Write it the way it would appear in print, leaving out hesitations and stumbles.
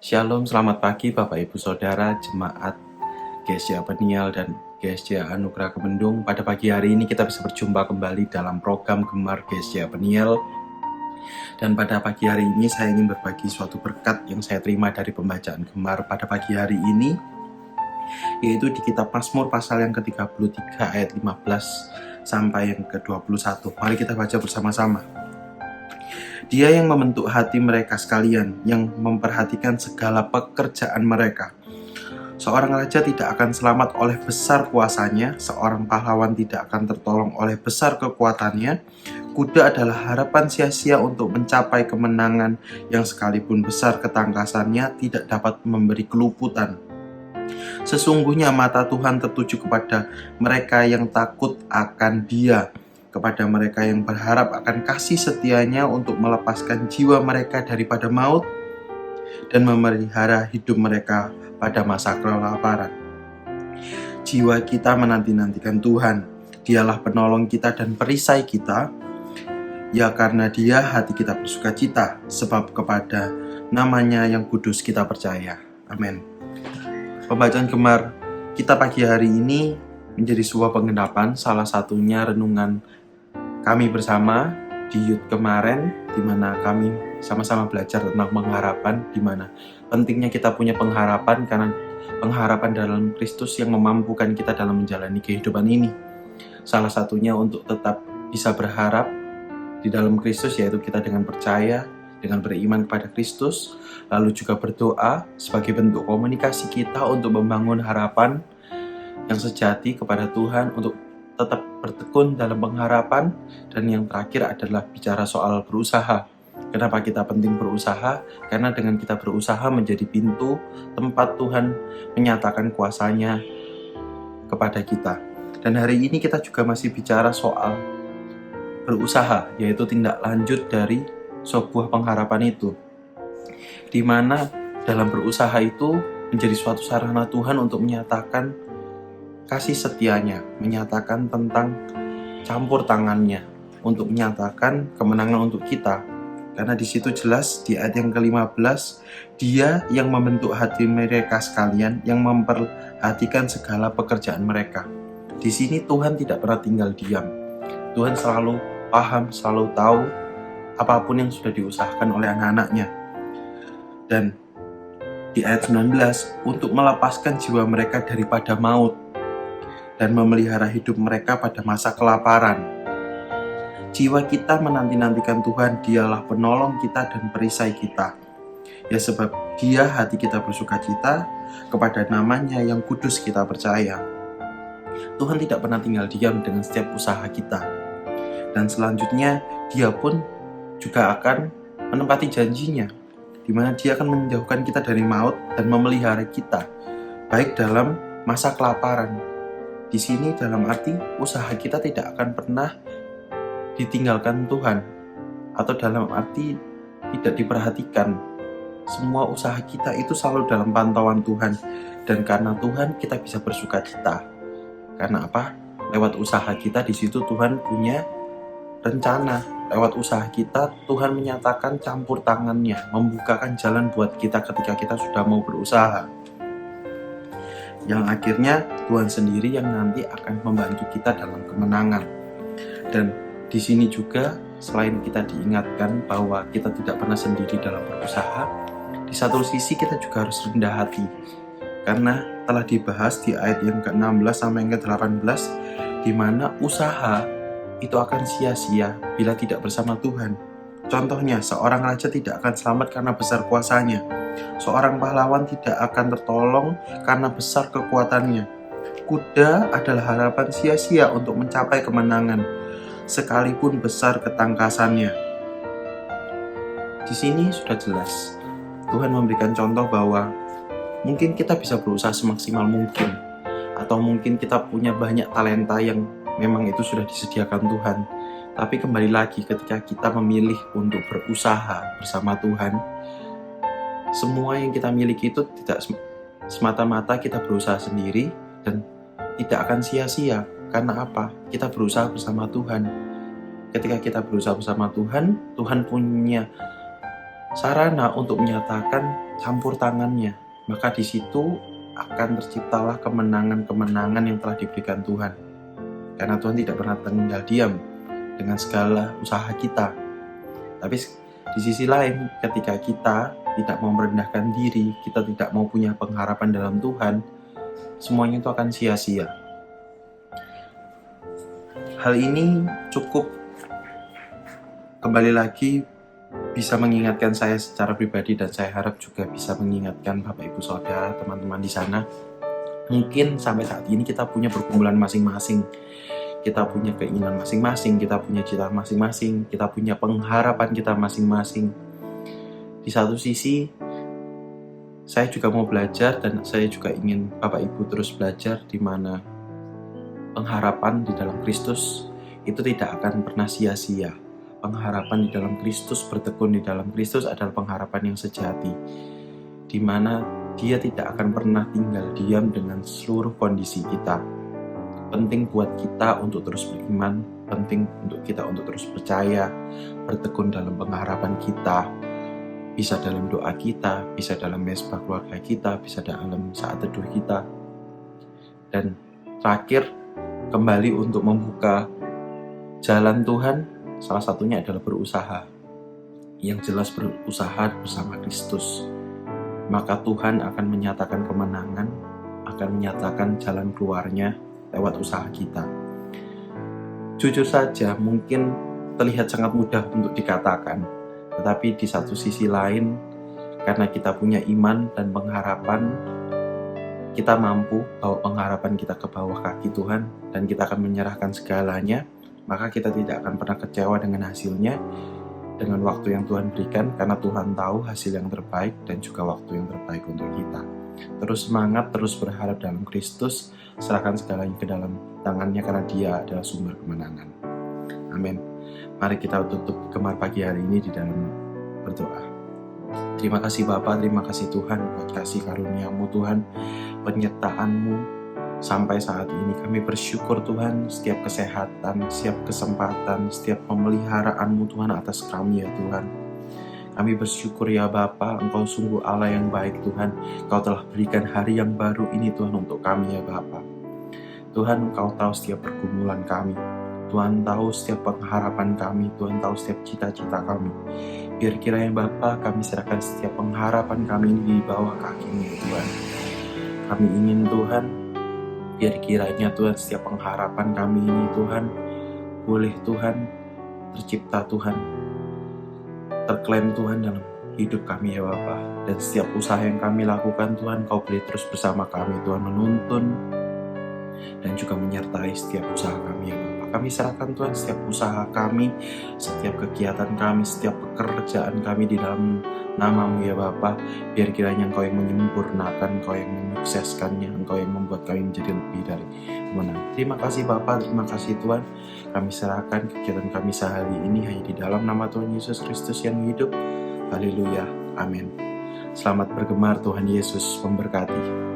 Shalom, selamat pagi Bapak Ibu Saudara, Jemaat GSJ Peniel dan GSJ Anugerah Kemendung. Pada pagi hari ini kita bisa berjumpa kembali dalam program Gemar GSJ Peniel. Dan pada pagi hari ini saya ingin berbagi suatu berkat yang saya terima dari pembacaan Gemar pada pagi hari ini, yaitu di kitab Mazmur pasal yang ke-33 ayat 15 sampai yang ke-21. Mari kita baca bersama-sama. Dia yang membentuk hati mereka sekalian, yang memperhatikan segala pekerjaan mereka. Seorang raja tidak akan selamat oleh besar kuasanya, seorang pahlawan tidak akan tertolong oleh besar kekuatannya. Kuda adalah harapan sia-sia untuk mencapai kemenangan yang sekalipun besar ketangkasannya tidak dapat memberi keluputan. Sesungguhnya mata Tuhan tertuju kepada mereka yang takut akan Dia, kepada mereka yang berharap akan kasih setianya untuk melepaskan jiwa mereka daripada maut dan memelihara hidup mereka pada masa kelaparan. Jiwa kita menanti-nantikan Tuhan. Dialah penolong kita dan perisai kita. Ya, karena Dia hati kita bersukacita, sebab kepada nama-Nya yang kudus kita percaya. Amin. Pembacaan Gemar kita pagi hari ini menjadi sebuah penggenapan, salah satunya renungan kami bersama di Youth kemarin, di mana kami sama-sama belajar tentang pengharapan, di mana pentingnya kita punya pengharapan karena pengharapan dalam Kristus yang memampukan kita dalam menjalani kehidupan ini. Salah satunya untuk tetap bisa berharap di dalam Kristus, yaitu kita dengan percaya, dengan beriman kepada Kristus, lalu juga berdoa sebagai bentuk komunikasi kita untuk membangun harapan yang sejati kepada Tuhan, untuk tetap bertekun dalam pengharapan. Dan yang terakhir adalah bicara soal berusaha. Kenapa kita penting berusaha? Karena dengan kita berusaha menjadi pintu tempat Tuhan menyatakan kuasa-Nya kepada kita. Dan hari ini kita juga masih bicara soal berusaha, yaitu tindak lanjut dari sebuah pengharapan itu, di mana dalam berusaha itu menjadi suatu sarana Tuhan untuk menyatakan kasih setianya, menyatakan tentang campur tangannya, untuk menyatakan kemenangan untuk kita. Karena di situ jelas di ayat yang ke-15, Dia yang membentuk hati mereka sekalian, yang memperhatikan segala pekerjaan mereka. Di sini Tuhan tidak pernah tinggal diam. Tuhan selalu paham, selalu tahu apapun yang sudah diusahakan oleh anak-anaknya. Dan di ayat 19, untuk melepaskan jiwa mereka daripada maut dan memelihara hidup mereka pada masa kelaparan. Jiwa kita menanti-nantikan Tuhan, Dialah penolong kita dan perisai kita. Ya, sebab Dia hati kita bersukacita, kepada nama-Nya yang kudus kita percaya. Tuhan tidak pernah tinggal diam dengan setiap usaha kita. Dan selanjutnya Dia pun juga akan menepati janjinya, di mana Dia akan menjauhkan kita dari maut dan memelihara kita, baik dalam masa kelaparan. Di sini dalam arti usaha kita tidak akan pernah ditinggalkan Tuhan, atau dalam arti tidak diperhatikan. Semua usaha kita itu selalu dalam pantauan Tuhan, dan karena Tuhan kita bisa bersukacita. Karena apa? Lewat usaha kita di situ Tuhan punya rencana. Lewat usaha kita Tuhan menyatakan campur tangannya, membukakan jalan buat kita ketika kita sudah mau berusaha. Yang akhirnya Tuhan sendiri yang nanti akan membantu kita dalam kemenangan. Dan di sini juga selain kita diingatkan bahwa kita tidak pernah sendiri dalam berusaha, di satu sisi kita juga harus rendah hati, karena telah dibahas di ayat yang ke-16 sampai yang ke-18, di mana usaha itu akan sia-sia bila tidak bersama Tuhan. Contohnya, seorang raja tidak akan selamat karena besar kuasanya. Seorang pahlawan tidak akan tertolong karena besar kekuatannya. Kuda adalah harapan sia-sia untuk mencapai kemenangan, sekalipun besar ketangkasannya. Di sini sudah jelas Tuhan memberikan contoh bahwa mungkin kita bisa berusaha semaksimal mungkin, atau mungkin kita punya banyak talenta yang memang itu sudah disediakan Tuhan. Tapi kembali lagi, ketika kita memilih untuk berusaha bersama Tuhan, semua yang kita miliki itu tidak semata-mata kita berusaha sendiri, dan tidak akan sia-sia. Karena apa? Kita berusaha bersama Tuhan. Ketika kita berusaha bersama Tuhan, Tuhan punya sarana untuk menyatakan campur tangannya. Maka di situ akan terciptalah kemenangan-kemenangan yang telah diberikan Tuhan. Karena Tuhan tidak pernah tinggal diam dengan segala usaha kita. Tapi di sisi lain, ketika kita tidak mau merendahkan diri, kita tidak mau punya pengharapan dalam Tuhan, semuanya itu akan sia-sia. Hal ini cukup kembali lagi bisa mengingatkan saya secara pribadi, dan saya harap juga bisa mengingatkan Bapak Ibu Saudara, teman-teman di sana. Mungkin sampai saat ini kita punya pergumulan masing-masing, kita punya keinginan masing-masing, kita punya cita masing-masing, kita punya pengharapan kita masing-masing. Di satu sisi, saya juga mau belajar, dan saya juga ingin Bapak Ibu terus belajar, di mana pengharapan di dalam Kristus itu tidak akan pernah sia-sia. Pengharapan di dalam Kristus, bertekun di dalam Kristus adalah pengharapan yang sejati, di mana Dia tidak akan pernah tinggal diam dengan seluruh kondisi kita. Penting buat kita untuk terus beriman, penting untuk kita untuk terus percaya, bertekun dalam pengharapan kita, bisa dalam doa kita, bisa dalam mesbah keluarga kita, bisa dalam saat teduh kita. Dan terakhir, kembali untuk membuka jalan Tuhan, salah satunya adalah berusaha. Yang jelas berusaha bersama Kristus. Maka Tuhan akan menyatakan kemenangan, akan menyatakan jalan keluarnya lewat usaha kita. Jujur saja, mungkin terlihat sangat mudah untuk dikatakan, tetapi di satu sisi lain, karena kita punya iman dan pengharapan, kita mampu bawa pengharapan kita ke bawah kaki Tuhan, dan kita akan menyerahkan segalanya. Maka kita tidak akan pernah kecewa dengan hasilnya, dengan waktu yang Tuhan berikan, karena Tuhan tahu hasil yang terbaik dan juga waktu yang terbaik untuk kita. Terus semangat, terus berharap dalam Kristus, serahkan segalanya ke dalam tangannya, karena Dia adalah sumber kemenangan. Amin. Mari kita tutup Gemar pagi hari ini di dalam berdoa. Terima kasih Bapa, terima kasih Tuhan buat kasih karunia-Mu Tuhan, penyertaan-Mu sampai saat ini. Kami bersyukur Tuhan, setiap kesehatan, setiap kesempatan, setiap pemeliharaan-Mu Tuhan atas kami ya Tuhan. Kami bersyukur ya Bapa, Engkau sungguh Allah yang baik Tuhan. Engkau telah berikan hari yang baru ini Tuhan untuk kami ya Bapa. Tuhan, Engkau tahu setiap pergumulan kami. Tuhan tahu setiap pengharapan kami. Tuhan tahu setiap cita-cita kami. Biar kiranya Bapa, kami serahkan setiap pengharapan kami ini di bawah kaki-Mu ya Tuhan. Kami ingin Tuhan, biar kiranya Tuhan setiap pengharapan kami ini Tuhan, boleh Tuhan tercipta Tuhan, terklaim Tuhan dalam hidup kami ya Bapa. Dan setiap usaha yang kami lakukan Tuhan, Kau beri terus bersama kami Tuhan, menuntun dan juga menyertai setiap usaha kami ya Bapa. Kami serahkan Tuhan setiap usaha kami, setiap kegiatan kami, setiap pekerjaan kami di dalam nama-Mu ya Bapa. Biar kiranya Engkau yang menyempurnakan, Engkau yang menyukseskannya, Engkau yang membuat kami menjadi lebih dari menang. Terima kasih Bapa, terima kasih Tuhan. Kami serahkan kegiatan kami sehari ini hanya di dalam nama Tuhan Yesus Kristus yang hidup. Haleluya, amin. Selamat bergemar, Tuhan Yesus memberkati.